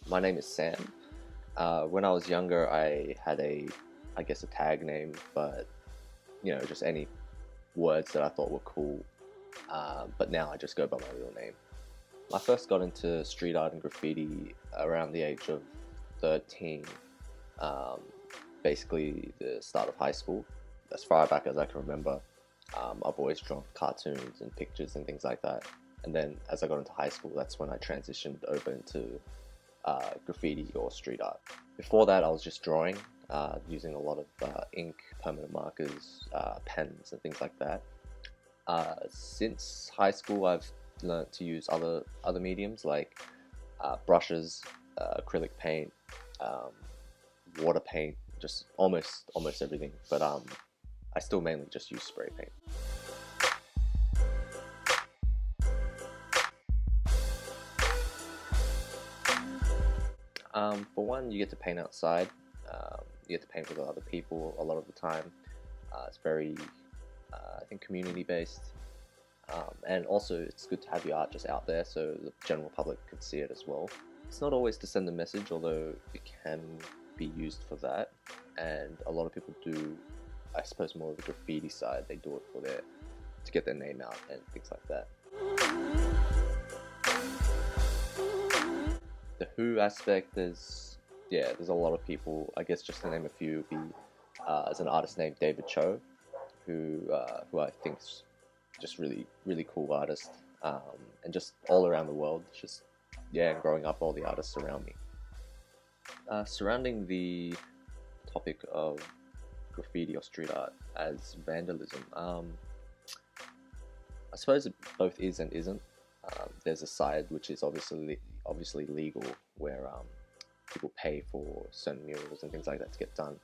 My name is Sam. When I was younger, I had I guess, a tag name, but just any words that I thought were cool. But now I just go by my real name. I first got into street art and graffiti around the age of 13, um, basically the start of high school. As far back as I can remember, I've always drawn cartoons and pictures and things like that. And then as I got into high school, that's when I transitioned over into graffiti or street art. Before that, I was just drawing, using a lot of ink, permanent markers, pens, and things like that. Since high school, I've learned to use other mediums like brushes, acrylic paint, um, water paint, just almost everything. But I still mainly just use spray paint. For one, you get to paint outside. You get to paint with other people a lot of the time. It's very, I think, community based. And also, it's good to have your art just out there so the general public can see it as well. It's not always to send a message, although it can be used for that. And a lot of people do, I suppose, more of the graffiti side. They do it for to get their name out and things like that. The Who aspect is, yeah, there's a lot of people. I guess just to name a few, would be as an artist named David Cho, who I think's just really cool artist, and just all around the world. Just yeah, growing up, all the artists around me. Surrounding the topic of graffiti or street art as vandalism, I suppose it both is and isn't. There's a side which is obviously legal, where people pay for certain murals and things like that to get done.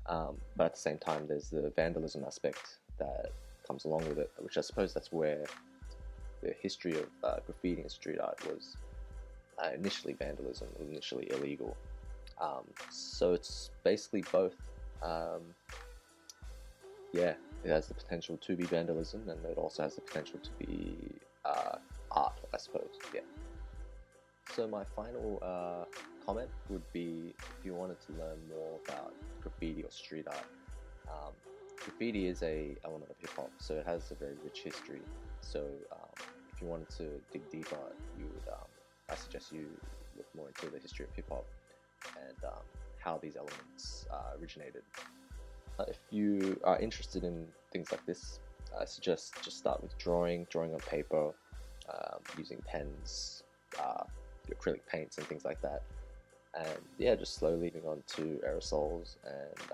But at the same time, there's the vandalism aspect that comes along with it, which I suppose that's where the history of graffiti and street art was initially vandalism, initially illegal. So it's basically both. Um, yeah, it has the potential to be vandalism, and it also has the potential to be art, I suppose. Yeah. So my final comment would be, if you wanted to learn more about graffiti or street art, um, graffiti is a element of hip hop, so it has a very rich history. So if you wanted to dig deeper, I suggest you look more into the history of hip hop and how these elements originated. If you are interested in things like this, I suggest just start with drawing on paper, using pens, acrylic paints, and things like that. And yeah, just slowly moving on to aerosols and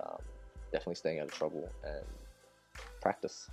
definitely staying out of trouble and practice.